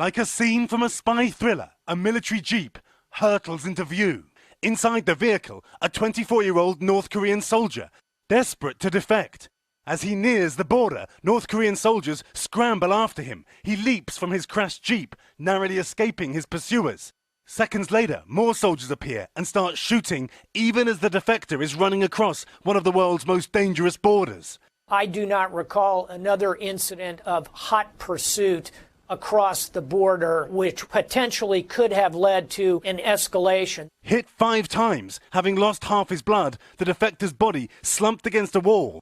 Like a scene from a spy thriller, a military jeep hurtles into view. Inside the vehicle, a 24-year-old North Korean soldier, desperate to defect. As he nears the border, North Korean soldiers scramble after him. He leaps from his crashed jeep, narrowly escaping his pursuers. Seconds later, more soldiers appear and start shooting, even as the defector is running across one of the world's most dangerous borders. I do not recall another incident of hot pursuit across the border, which potentially could have led to an escalation. Hit 5 times, having lost half his blood, the defector's body slumped against a wall.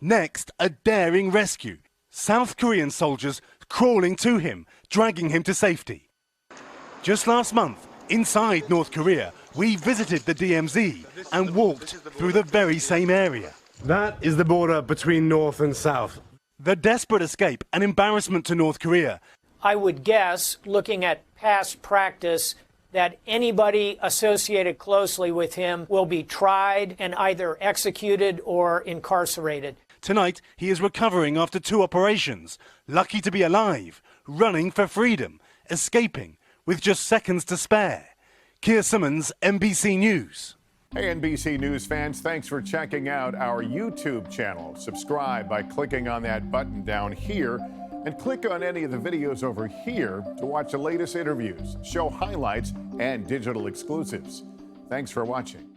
Next, a daring rescue. South Korean soldiers crawling to him, dragging him to safety. Just last month, inside North Korea, we visited the DMZ and walked through the very same area. That is the border between North and South. The desperate escape, an embarrassment to North Korea. I would guess, looking at past practice, that anybody associated closely with him will be tried and either executed or incarcerated. Tonight, he is recovering after 2 operations, lucky to be alive, running for freedom, escaping with just seconds to spare. Keir Simmons, NBC News. Hey, NBC News fans, thanks for checking out our YouTube channel. Subscribe by clicking on that button down here and click on any of the videos over here to watch the latest interviews, show highlights, and digital exclusives. Thanks for watching.